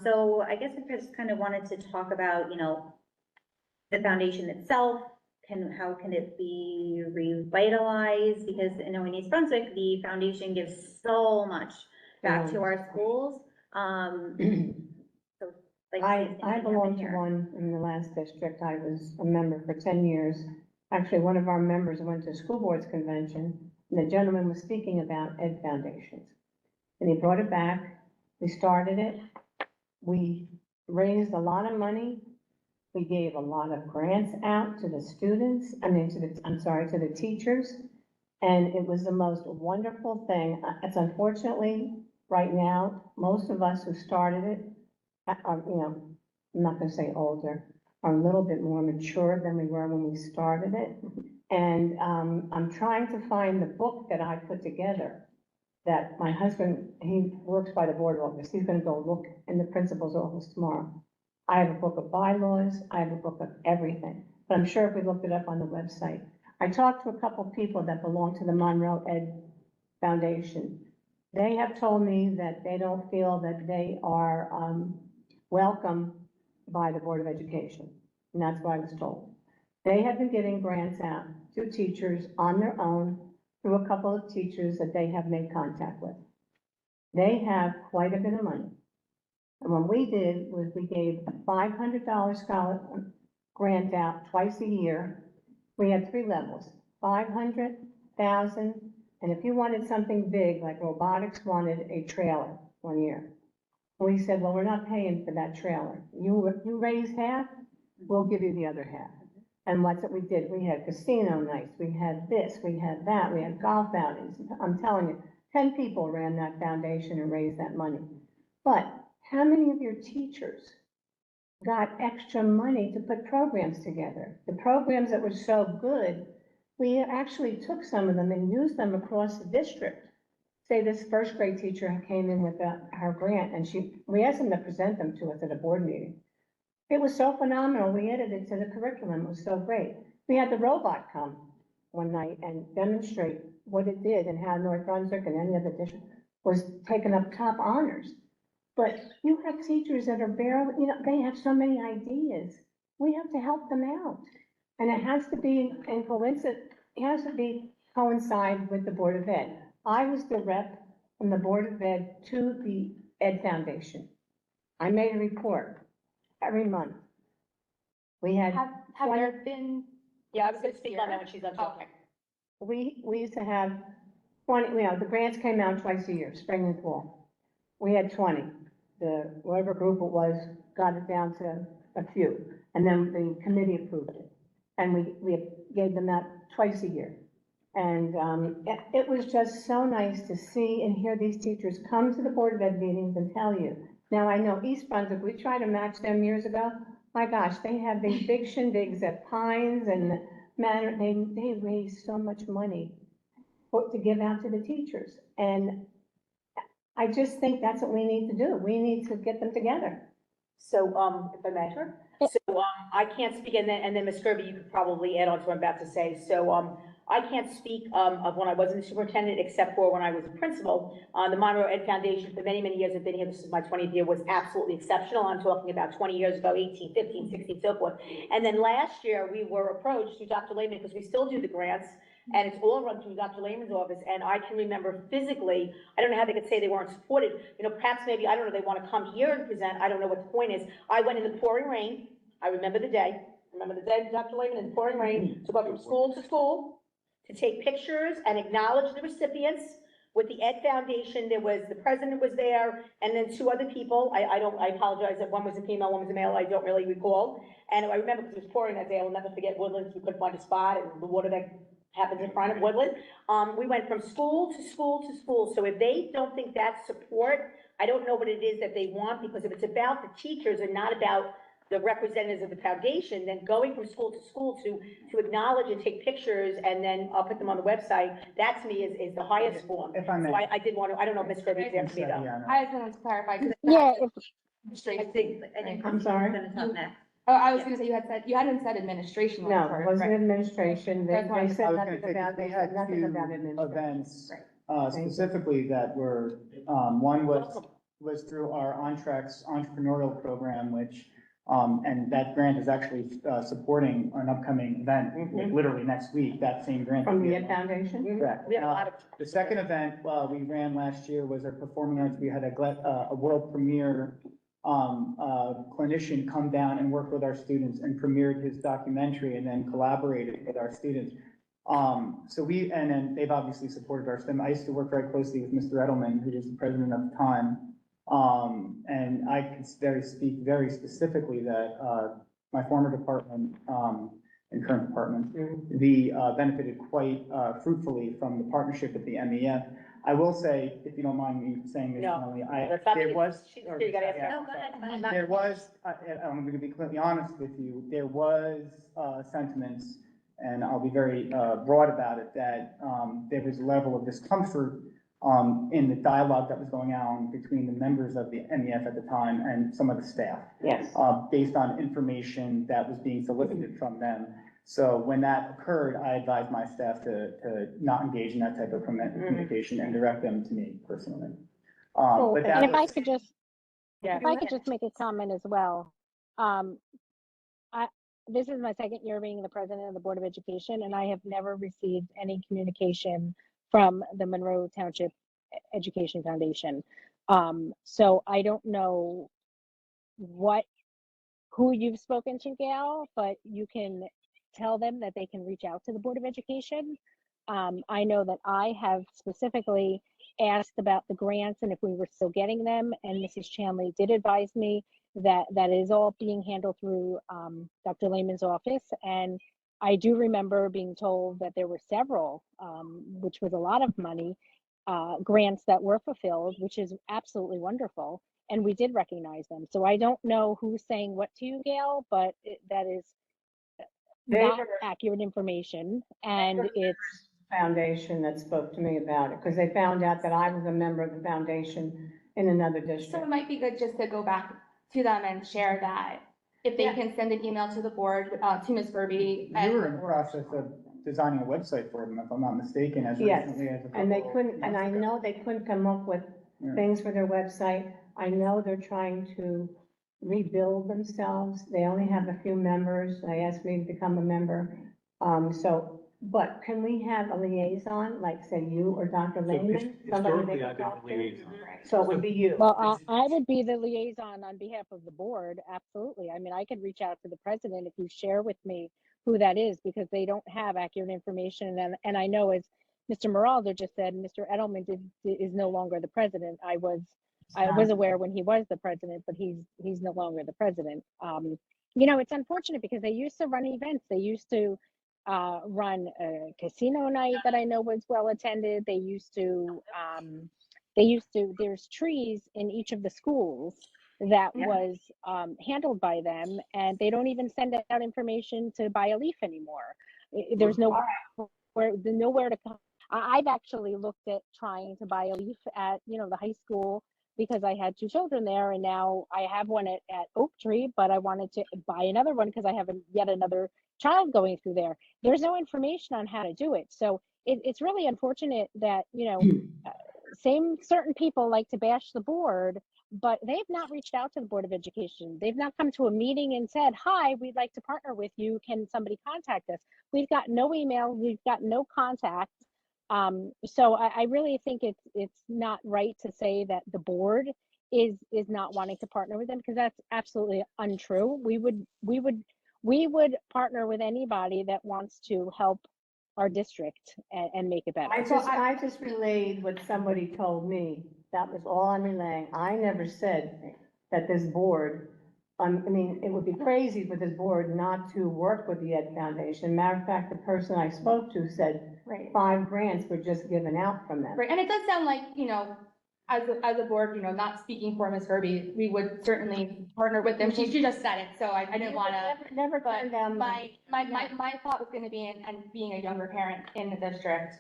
So I guess I just kind of wanted to talk about, the foundation itself. How can it be revitalized? Because, in East Brunswick, the foundation gives so much back to our schools. So, like, I belong to one in the last district. I was a member for 10 years. Actually, one of our members went to school board's convention, and the gentleman was speaking about ed foundations. And he brought it back. We started it. We raised a lot of money. We gave a lot of grants out to the students, to the teachers. And it was the most wonderful thing. It's unfortunately, right now, most of us who started it are, I'm not gonna say older, are a little bit more mature than we were when we started it. And I'm trying to find the book that I put together, that my husband, he works by the board office. He's gonna go look in the principal's office tomorrow. I have a book of bylaws. I have a book of everything. But I'm sure if we looked it up on the website. I talked to a couple of people that belong to the Monroe Ed Foundation. They have told me that they don't feel that they are welcome by the Board of Education, and that's what I was told. They have been giving grants out to teachers on their own through a couple of teachers that they have made contact with. They have quite a bit of money. And what we did was we gave a $500 scholarship grant out twice a year. We had 3 levels, 500, 1,000, and if you wanted something big, like robotics wanted a trailer one year. We said, well, we're not paying for that trailer. You raise half, we'll give you the other half. And what's it we did? We had casino nights, we had this, we had that, we had golf outings. I'm telling you, 10 people ran that foundation and raised that money. But how many of your teachers got extra money to put programs together? The programs that were so good, we actually took some of them and used them across the district. Say this first grade teacher came in with her grant, and we asked them to present them to us at a board meeting. It was so phenomenal. We added it to the curriculum. It was so great. We had the robot come one night and demonstrate what it did and how North Brunswick and any other district was taking up top honors. But you have teachers that are barely, they have so many ideas. We have to help them out. And it has to be coincide with the Board of Ed. I was the rep from the Board of Ed to the Ed Foundation. I made a report every month. We had. Have there been? Yeah, I was gonna speak on that when she's done talking. We used to have 20, the grants came out twice a year, spring and fall. We had 20. Whatever group it was, got it down to a few, and then the committee approved it. And we gave them that twice a year. And it was just so nice to see and hear these teachers come to the Board of Ed meetings and tell you. Now, I know East Brunswick, we tried to match them years ago. My gosh, they have these big shindigs at Pines and Manor, they raise so much money to give out to the teachers. And I just think that's what we need to do. We need to get them together. So, if I may, sure. So, I can't speak, and then Ms. Kirby, you could probably add on to what I'm about to say. So, I can't speak, of when I wasn't a superintendent, except for when I was a principal. The Monroe Ed Foundation, for many, many years, I've been here, this is my 20th year, was absolutely exceptional. I'm talking about 20 years ago, 18, 15, 16, so forth. And then last year, we were approached through Dr. Lehman, because we still do the grants, and it's all run through Dr. Lehman's office, and I can remember physically, I don't know how they could say they weren't supported, you know, perhaps maybe, I don't know, they want to come here and present, I don't know what the point is. I went in the pouring rain, I remember the day, Dr. Lehman, in the pouring rain, to go from school to school, to take pictures and acknowledge the recipients. With the Ed Foundation, there was, the president was there, and then two other people, I apologize that one was a female, one was a male, I don't really recall. And I remember, because it was pouring that day, I will never forget Woodlands, we couldn't find a spot, and the water that happens in front of Woodland. We went from school to school to school. So if they don't think that's support, I don't know what it is that they want, because if it's about the teachers and not about the representatives of the foundation, then going from school to school to acknowledge and take pictures, and then I'll put them on the website, that to me is the highest form. If I may. So I did want to, I don't know if Ms. Kirby can answer me though. Yeah, no. I just wanted to clarify. 'Cause Yeah, if, I think, I'm sorry? Gonna talk next. Oh, I was gonna say, you hadn't said administration. No, last it part, wasn't right? administration. They That's why I said I was nothing gonna say, about, we they had said nothing about two administration. events, Right. specifically that were, one was through our On-Tracks entrepreneurial program, which, and that grant is actually, supporting an upcoming event, like literally next week, that same grant. From the Ed Foundation? Correct. we have a lot of. The second event, we ran last year was our performing arts. We had a world premiere, clinician come down and work with our students and premiered his documentary and then collaborated with our students. And then they've obviously supported our STEM. I used to work very closely with Mr. Edelman, who was the president at the time. And I can speak very specifically that, my former department, and current department, benefited quite, fruitfully from the partnership with the MEF. I will say, if you don't mind me saying this, No. Emily, That's not there me. was. You gotta ask her. No, go ahead. There was, I'm going to be completely honest with you, there was sentiments, and I'll be very broad about it, that there was a level of discomfort in the dialogue that was going on between the members of the MEF at the time and some of the staff, Yes. based on information that was being solicited from them. So when that occurred, I advised my staff to not engage in that type of communication and direct them to me personally. But that and if I was, could just, Yeah. if I could just make a comment as well. This is my second year being the president of the Board of Education, and I have never received any communication from the Monroe Township Education Foundation. So I don't know who you've spoken to, Gail, but you can tell them that they can reach out to the Board of Education. I know that I have specifically asked about the grants and if we were still getting them, and Mrs. Chanley did advise me that that is all being handled through Dr. Lehman's office. And I do remember being told that there were several, which was a lot of money, grants that were fulfilled, which is absolutely wonderful. And we did recognize them. So I don't know who's saying what to you, Gail, but that is not accurate information. And it's Foundation that spoke to me about it, because they found out that I was a member of the foundation in another So district. it might be good just to go back to them and share that. If they can send an email to the board, to Ms. Kirby. you were in the process of designing a website for them, if I'm not mistaken, as Yes, recently as a and they couple couldn't, and months I ago. know they couldn't come up with Yeah. things for their website. I know they're trying to rebuild themselves. They only have a few members. They asked me to become a member. But can we have a liaison, like say you or Dr. Lehman? Somebody they Historically, could I've been talk the to? liaison. So it would be you. Well, I would be the liaison on behalf of the board, absolutely. I mean, I could reach out to the president if you share with me who that is, because they don't have accurate information. And I know, as Mr. Maraldo just said, Mr. Edelman is no longer the president. I was I was aware when he was the president, but he's no longer the president. You know, it's unfortunate because they used to run events. They used to run a casino night that I know was well attended. There's trees in each of the schools that Yeah. was handled by them, and they don't even send out information to buy a leaf anymore. There's nowhere to come. I've actually looked at trying to buy a leaf at, you know, the high school because I had two children there, and now I have one at Oak Tree, but I wanted to buy another one because I have yet another child going through there. There's no information on how to do it. So it's really unfortunate that, you know, certain people like to bash the board, but they've not reached out to the Board of Education. They've not come to a meeting and said, hi, we'd like to partner with you. Can somebody contact us? We've got no email. We've got no contact. So I really think it's not right to say that the board is not wanting to partner with them, because that's absolutely untrue. We would partner with anybody that wants to help our district and make it better. I just relayed what somebody told me. That was all I'm relaying. I never said that this board, I mean, it would be crazy for this board not to work with the Ed Foundation. Matter of fact, the person I spoke to said Right. 5 grants were just given out from them. Right, and it does sound like, you know, as a board, you know, not speaking for Ms. Herbie, we would certainly partner with them. She just said it, so I didn't want to. Never But turned down my money. thought was gonna be, and being a younger parent in the district,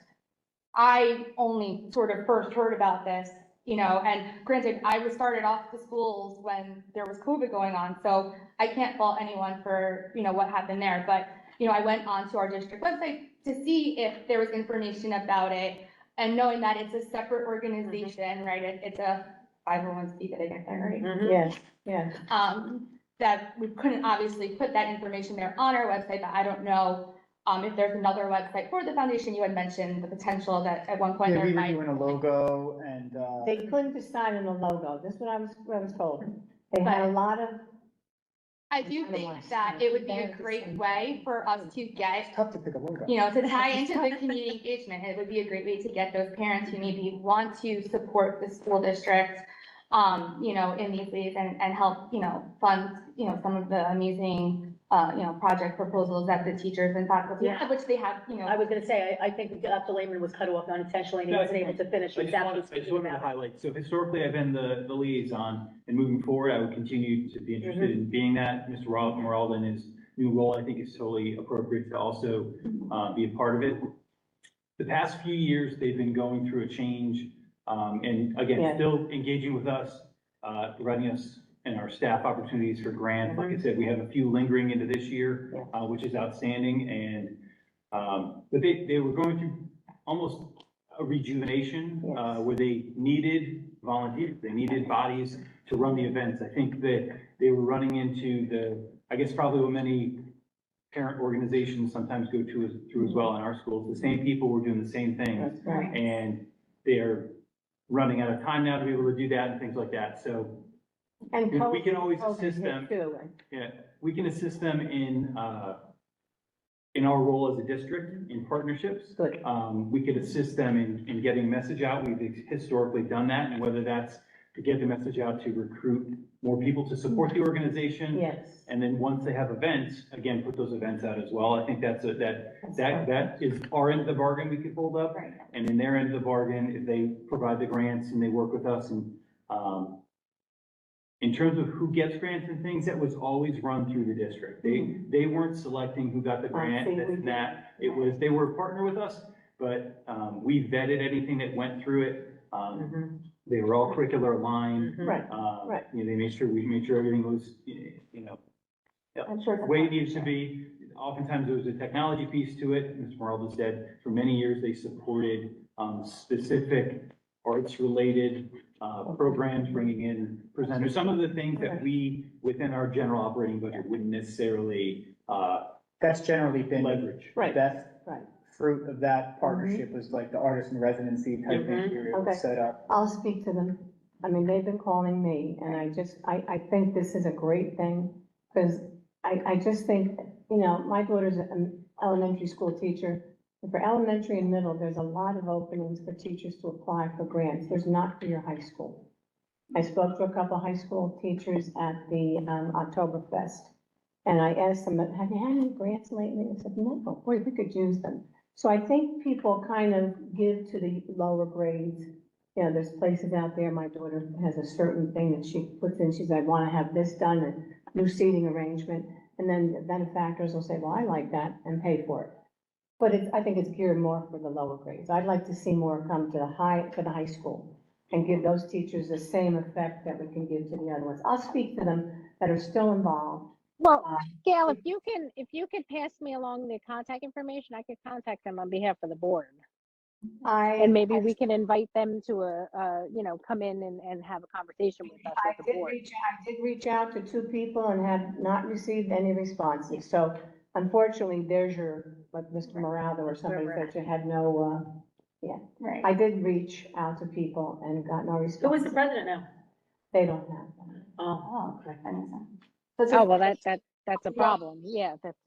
I only sort of first heard about this, you know, and granted, I was started off the schools when there was COVID going on, so I can't fault anyone for, you know, what happened there, but, you know, I went onto our district website to see if there was information about it, and knowing that it's a separate organization, right, it's a 501c, did I get that right? Yes, yes. That we couldn't obviously put that information there on our website, but I don't know if there's another website for the foundation. You had mentioned the potential that at one point Yeah, there we were might. doing a logo and, They couldn't decide on the logo. This is what I was told. They had a lot of. I do think that it would be a great way for us to get, it's tough to pick a logo. you know, to tie into the community engagement. It would be a great way to get those parents who maybe want to support the school district, you know, in these ways and help, you know, fund, you know, some of the amazing, you know, project proposals that the teachers and faculty have, which they have, you know. I was gonna say, I think Dr. Lehman was cut off unintentionally and he wasn't able to finish I exactly just speaking wanted to about it. highlight, so historically, I've been the liaison, and moving forward, I would continue to be interested in being that. Mr. Moraldo in his new role, I think is totally appropriate to also be a part of it. The past few years, they've been going through a change, and again, Yeah. still engaging with us, providing us and our staff opportunities for grants. Like I said, we have a few lingering into this year, which is outstanding, and, but they were going through almost a rejuvenation, where they needed volunteers, they needed bodies to run the events. I think that they were running into I guess probably what many parent organizations sometimes go through as well in our schools. The same people were doing the same thing. That's right. And they're running out of time now to be able to do that and things like that. So And we can always COVID assist hit them. too. Yeah, we can assist them in our role as a district in partnerships. Good. We could assist them in getting message out. We've historically done that, and whether that's to get the message out to recruit more people to support the organization. Yes. And then once they have events, again, put those events out as well. I think that is our end of the bargain we could hold up. Right. And in their end of the bargain, if they provide the grants and they work with us and, in terms of who gets grants and things, that was always run through the district. They weren't selecting who got the grant, see, this we and that. It was, they were a partner with us, but, we vetted anything that went through it. They were all curricular aligned. Right, right. You know, we made sure everything was, you know, I'm sure. the way it needs to be. Oftentimes there was a technology piece to it. Mr. Moraldo said for many years they supported, specific arts-related, programs, bringing in presenters. Some of the things that we, within our general operating budget, wouldn't necessarily, That's generally been leverage. the best Right. fruit of that partnership was like the artist in residency type thing we were able to Okay. set up. I'll speak to them. I mean, they've been calling me, and I think this is a great thing, because I just think, you know, my daughter's an elementary school teacher. And for elementary and middle, there's a lot of openings for teachers to apply for grants. There's not for your high school. I spoke to a couple of high school teachers at the Oktoberfest. And I asked them, have you had any grants lately? They said, no, boy, we could use them. So I think people kind of give to the lower grades. You know, there's places out there, my daughter has a certain thing that she puts in, she said, I want to have this done, a new seating arrangement. And then the benefactors will say, well, I like that, and pay for it. But I think it's geared more for the lower grades. I'd like to see more come to the high school and give those teachers the same effect that we can give to the other ones. I'll speak to them that are still involved. Well, Gail, if you could pass me along the contact information, I could contact them on behalf of the board. And maybe we can invite them to come in and have a conversation with us as a board. I did reach out to 2 people and have not received any responses. So unfortunately, there's like Mr. Morado or somebody said you had no, Right. I did reach out to people and got no response. Who was the president now? They don't have them. Oh, okay. That makes sense. Oh, well, that's a problem. Yeah, that's.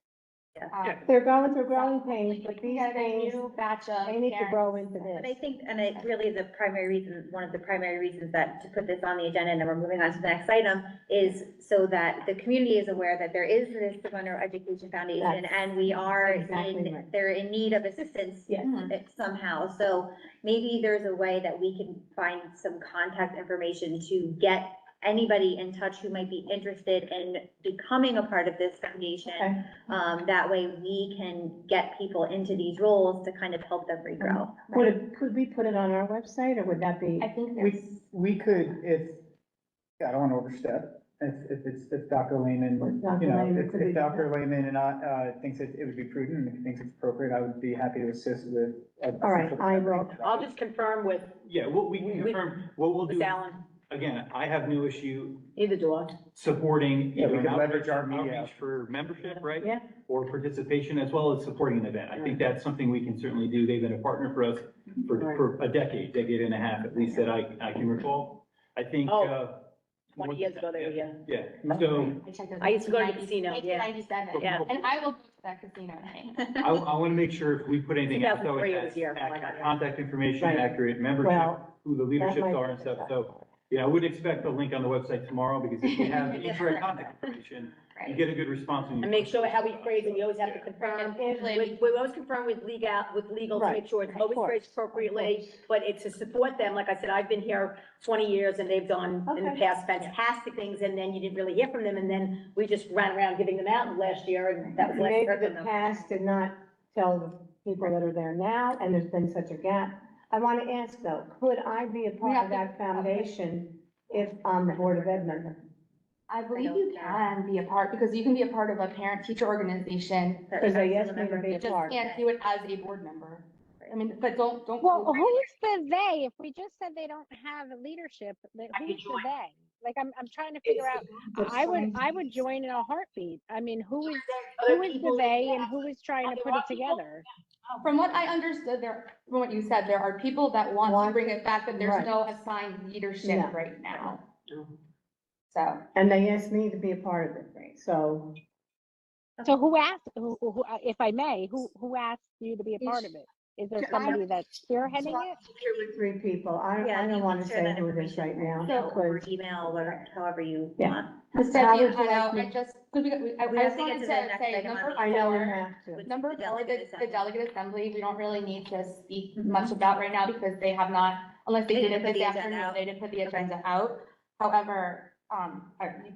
They're going through growing pains, but We these had a things, new batch of they need to parents. grow into But I this. think, and it really the primary reason, one of the primary reasons that to put this on the agenda, and then we're moving on to the next item, is so that the community is aware that there is this Monroe Education Foundation, That's and we are exactly right. they're in need of assistance Yes. somehow. So maybe there's a way that we can find some contact information to get anybody in touch who might be interested in becoming a part of this foundation. Okay. That way we can get people into these roles to kind of help them regrow. Could we put it on our website, or would that be? I think We could, I don't want to overstep, if Dr. Lehman, Dr. Lehman could if be- Dr. Lehman and thinks it would be prudent, and if he thinks it's appropriate, I would be happy to assist with. All right, I will. I'll just confirm with Yeah, we can confirm, what we'll do, Alan, again, I have no issue either do I. supporting Yeah, we either could an leverage our media. outreach for membership, right? Yeah. Or participation, as well as supporting an event. I think that's something we can certainly do. They've been a partner for us for a decade and a half, at least that I can recall. I think, Oh, 20 years ago they were here. Yeah, so I used to go to the casino, yeah. 1997, Yeah. and I will go to that casino night. I want to make sure if we put anything out, though, 2003 it it was has here. accurate contact information, Right. accurate membership, Well, who the that leaderships might are be and stuff. good. So, I wouldn't expect a link on the website tomorrow, because if we have incorrect contact information, you get a good response. When you And make sure how we phrase it, we always have to confirm, we always confirm with legal to make sure it's Right, of always course, phrased appropriately, but it's to support them, like I said, I've been here 20 years and they've done in the Okay. past fantastic things, and then you didn't really hear from them, and then we just ran around giving them out last year, and that was last Maybe year the from them. past did not tell the people that are there now, and there's been such a gap. I want to ask though, could I be a part have of to- that foundation if I'm the Board of Ed member? I believe you can be a part, because you can be a part of a parent-teacher organization. Because they asked me to be You a just part. can't do it as a board member. I mean, but don't. Well, who's the they? If we just said they don't have leadership, I who's could join. the they? Like, I'm trying to figure out, I would join in a heartbeat. I mean, who is the they and who is trying to put it together? From what I understood there, from what you said, there are people that want to bring it back, but there's Right. no assigned leadership No. right now. No. So, And they asked me to be a part of it, right? So So who asked, if I may, who asked you to be a part of it? Is there somebody that's spearheading it? 2 or 3 people. I Yeah, don't you want can to share say that who it is right now. information, or because- email, or however you Yeah. want. How Stephanie, would you I know, like me- I just, because I We just have to get wanted to to the next say, item on number the I know we 4, have to. Which number the 4, delegate the assembly. delegate assembly, we don't really need to speak Mhm. much about right now, because they have not, unless they They did didn't it put this the agenda afternoon, out. they didn't put the Okay. agenda out. However,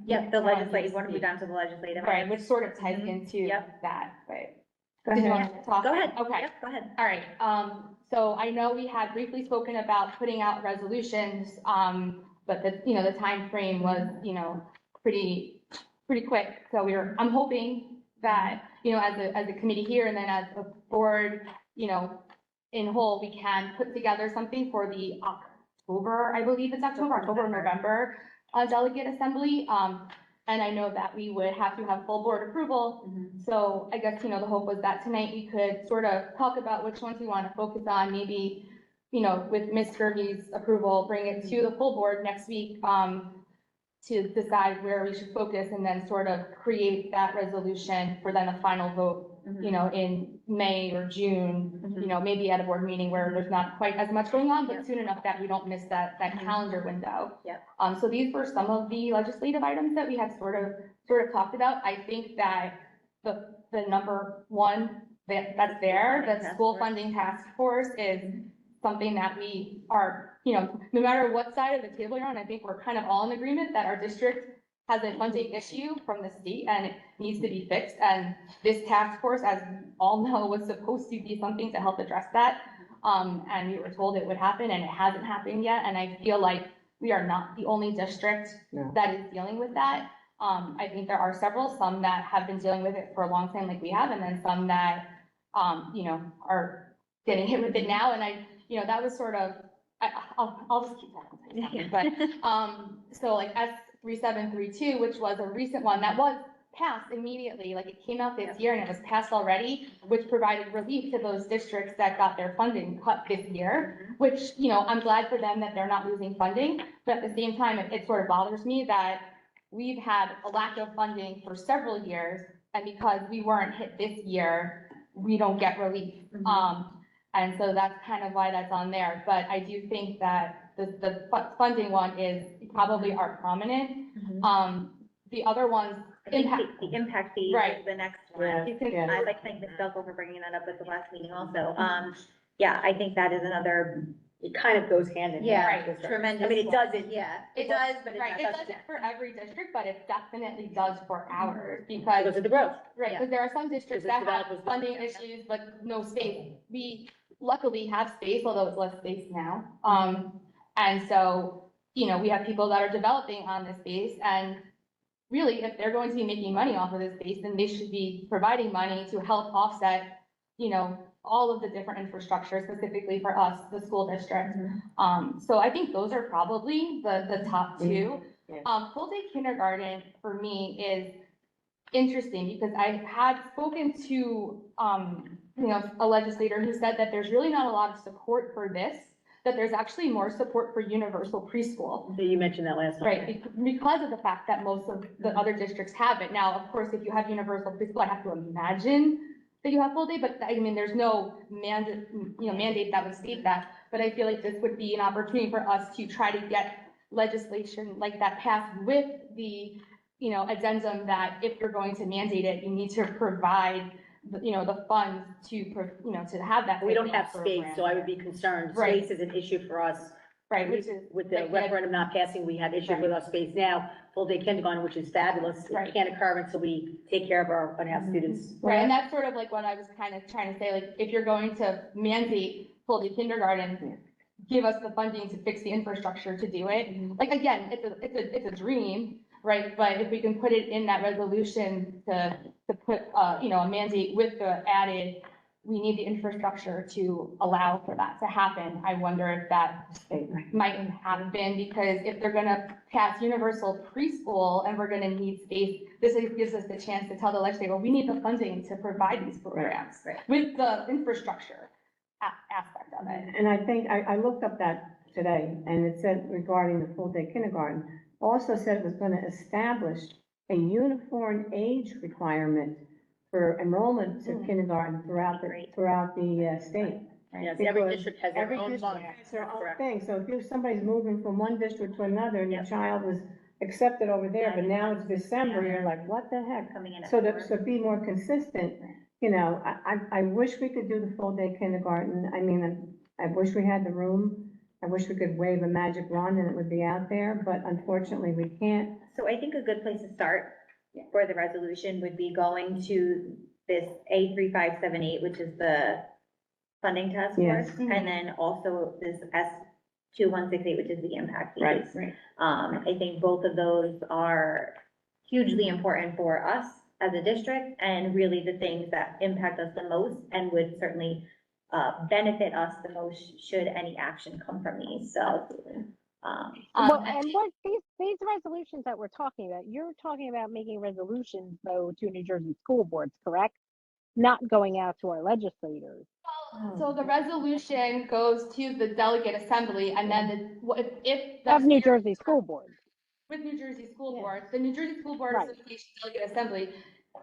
Yep, the you wanna legislative, you want to move speak. down to the legislative. Right, which sort of ties Mhm. into Yep. that, right? Go Did you ahead. want to talk? Go ahead. Okay. Yep, go ahead. All right, so I know we had briefly spoken about putting out resolutions, but the time frame was, pretty quick. So I'm hoping that, as a committee here and then as a board, in whole, we can put together something for the October, I believe it's October, November, delegate assembly. And I know that we would have to have full board approval. Mhm. So I guess, the hope was that tonight we could sort of talk about which ones we want to focus on, maybe, with Ms. Gervie's approval, bring it to the full board next week, to decide where we should focus, and then sort of create that resolution for then a final vote you know, in May or June, you know, maybe at a board meeting where there's not quite as much going on, but soon enough that we don't miss that calendar window. Yep. So these were some of the legislative items that we had sort of talked about. I think that the number one that's there, the school funding task force is something that we are, you know, no matter what side of the table you're on, I think we're kind of all in agreement that our district has a funding issue from the state and it needs to be fixed. And this task force, as we all know, was supposed to be something to help address that. And we were told it would happen and it hasn't happened yet. And I feel like we are not the only district that is dealing with that. I think there are some that have been dealing with it for a long time like we have, and then some that, you know, are getting hit with it now. And you know, that was sort of, I'll just keep talking. But, so like S3732, which was a recent one that was passed immediately, like it came out this year and it was passed already, which provided relief to those districts that got their funding cut this year, which, you know, I'm glad for them that they're not losing funding. But at the same time, it sort of bothers me that we've had a lack of funding for several years, and because we weren't hit this year, we don't get relief. And so that's kind of why that's on there. But I do think that the funding one is probably our prominent. The other ones, the impact fees Right. is the next Yeah, one. yeah. I'd like to thank Ms. Belko for bringing that up at the last meeting also. Yeah, I think that is another, It kind of goes hand in hand. yeah, with the- tremendous. I mean, it doesn't. Yeah, It it does, but right, it it doesn't. doesn't for every district, but it definitely does for ours because, Because of the growth. right, Yeah. because there are some districts Because that the have developers- funding issues, but no space. We luckily have space, although it's less space now. And so, you know, we have people that are developing on this space, and really, if they're going to be making money off of this space, then they should be providing money to help offset, you know, all of the different infrastructure, specifically for us, the school district. So I think those are probably the top two. Yeah. Full day kindergarten for me is interesting because I had spoken to, you know, a legislator who said that there's really not a lot of support for this, that there's actually more support for universal preschool. So you mentioned that last time. Right, because of the fact that most of the other districts have it. Now, of course, if you have universal preschool, I have to imagine that you have full day, but I mean, there's no mandate that would state that. But I feel like this would be an opportunity for us to try to get legislation like that passed with the, you know, addendum that if you're going to mandate it, you need to provide, you know, the funds to, you know, to have that. We don't have program. space, so I would be concerned. Right. Space is an issue for us. Right, which is. With the like, yeah, referendum not passing, we have issues with our space now. Full day kindergarten, which is fabulous. Right. It can't occur until we take care of our students. Right, and that's sort of like what I was kind of trying to say, like, if you're going to mandate full day kindergarten, give us the funding to fix the infrastructure to do it. Like, again, it's a dream, right? But if we can put it in that resolution to put, you know, a mandate with the added, we need the infrastructure to allow for that to happen. I wonder if that might happen, because if they're gonna pass universal preschool and we're gonna need space, this gives us the chance to tell the legislature, well, we need the funding to provide these programs with the infrastructure aspect of it. And I think, I looked up that today, and it said regarding the full-day kindergarten, also said it was gonna establish a uniform age requirement for enrollment to kindergarten throughout the state. Yes, every Because district has their Every own district month. has their own Correct. thing, so if somebody's moving from one district to another, and your child was accepted over there, but now it's December, you're like, what the heck? Coming in at So 4. to be more consistent, you know, I wish we could do the full-day kindergarten. I mean, I wish we had the room. I wish we could wave a magic wand and it would be out there, but unfortunately we can't. So I think a good place to start for the resolution would be going to this A3578, which is the funding task Yes. force, and then also this S2168, which is the impact fees. Right. I think both of those are hugely important for us as a district, and really the things that impact us the most and would certainly benefit us the most should any action come from these, so. Well, and what these resolutions that we're talking about, you're talking about making resolutions though to New Jersey school boards, correct? Not going out to our legislators. So the resolution goes to the delegate assembly, and then if the. Of New Jersey school boards. With New Jersey School Board, the New Jersey School Board Right. Association Delegate Assembly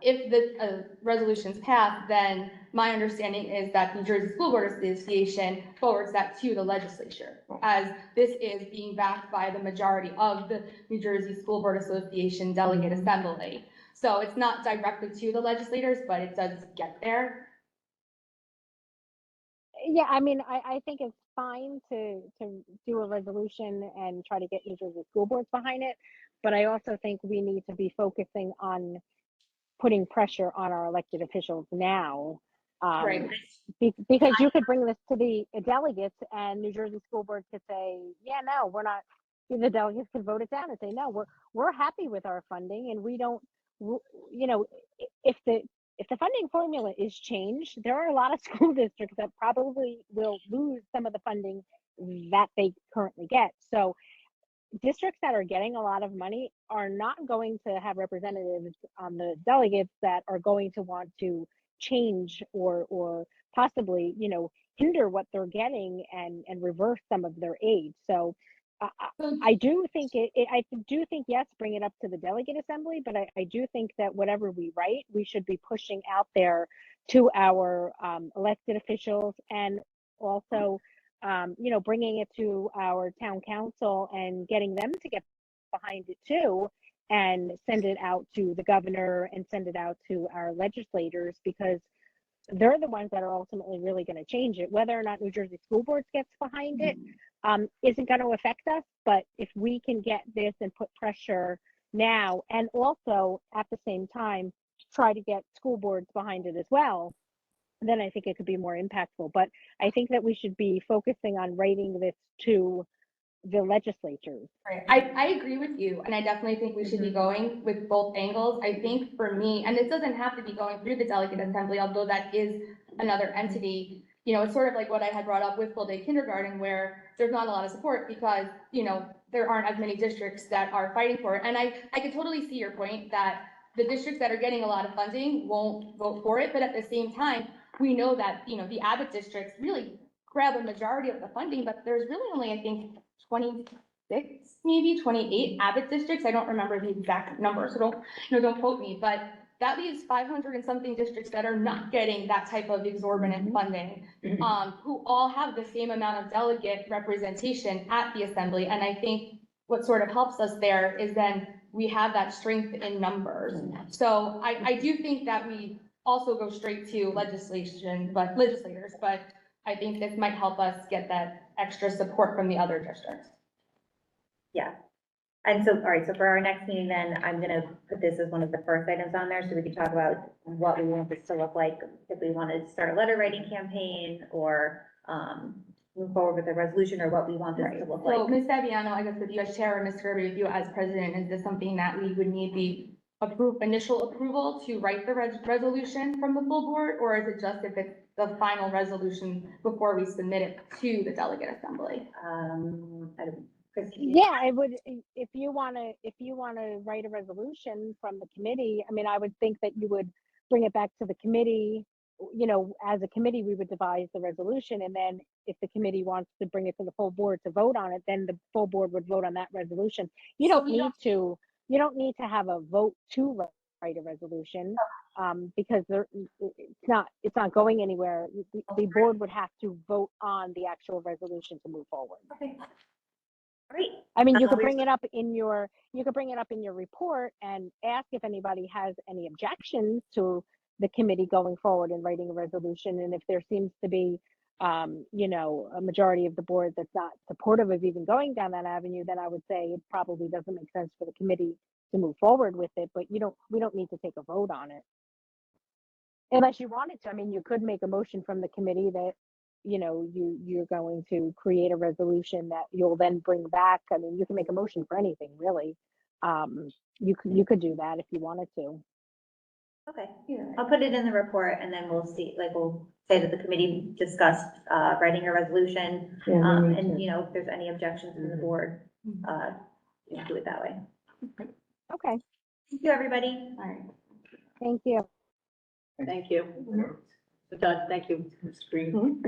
if the resolution's passed, then my understanding is that New Jersey School Board Association forwards that to the legislature, as this is being backed by the majority of the New Jersey School Board Association Delegate Assembly. So it's not directly to the legislators, but it does get there. Yeah, I mean, I think it's fine to do a resolution and try to get New Jersey school boards behind it. But I also think we need to be focusing on putting pressure on our elected officials now. Right. Because you could bring this to the delegates and New Jersey school board could say, yeah, no, we're not, the delegates could vote it down and say, no, we're happy with our funding and we don't, you know, if the funding formula is changed, there are a lot of school districts that probably will lose some of the funding that they currently get. So districts that are getting a lot of money are not going to have representatives on the delegates that are going to want to change or possibly, you know, hinder what they're getting and reverse some of their aid. So I do think I do think, yes, bring it up to the delegate assembly, but I do think that whatever we write, we should be pushing out there to our elected officials and also you know, bringing it to our town council and getting them to get behind it too, and send it out to the governor and send it out to our legislators, because they're the ones that are ultimately really going to change it. Whether or not New Jersey School Boards gets behind it isn't going to affect us, but if we can get this and put pressure now, and also at the same time try to get school boards behind it as well, then I think it could be more impactful. But I think that we should be focusing on writing this to the legislatures. Right. I agree with you, and I definitely think we should be going with both angles. I think for me, and it doesn't have to be going through the delegate assembly, although that is another entity. You know, it's sort of like what I had brought up with full day kindergarten, where there's not a lot of support because, you know, there aren't as many districts that are fighting for it. And I can totally see your point that the districts that are getting a lot of funding won't vote for it, but at the same time, we know that, you know, the Abbott districts really grab a majority of the funding, but there's really only, I think, 26, maybe 28 Abbott districts. I don't remember the exact number, so don't quote me, but that leaves 500 and something districts that are not getting that type of exorbitant funding, who all have the same amount of delegate representation at the assembly. And I think what sort of helps us there is then we have that strength in numbers. So I do think that we also go straight to legislators, but I think this might help us get that extra support from the other districts. Yeah. And so, all right, so for our next meeting then, I'm gonna put this as one of the first items on there, so we can talk about what we want this to look like, if we want to start a letter writing campaign, or move forward with a resolution, or what we want this to look So like. Ms. Fabiano, I guess with you as chair, or Ms. Kirby, with you as president, is this something that we would need the initial approval to write the resolution from the full board, or is it just if it's the final resolution before we submit it to the delegate assembly? Yeah, I would, if you want to write a resolution from the committee, I mean, I would think that you would bring it back to the committee. You know, as a committee, we would devise the resolution, and then if the committee wants to bring it to the full board to vote on it, then the full board would vote on that resolution. You don't need to have a vote to write a resolution, because it's not going anywhere. The board would have to vote on the actual resolution to move forward. Okay. Great. I mean, you could bring it up in your report and ask if anybody has any objections to the committee going forward and writing a resolution. And if there seems to be, you know, a majority of the board that's not supportive of even going down that avenue, then I would say it probably doesn't make sense for the committee to move forward with it. But we don't need to take a vote on it unless you wanted to. I mean, you could make a motion from the committee that, you know, you're going to create a resolution that you'll then bring back. I mean, you can make a motion for anything, really. You could do that if you wanted to. Okay, I'll put it in the report, and then we'll see, like, we'll say that the committee discussed writing a resolution, and, you know, if there's any objections from the board, you know, do it that way. Okay. Thank you, everybody. All right. Thank you. Thank you. So Doug, thank you, Mr. Green.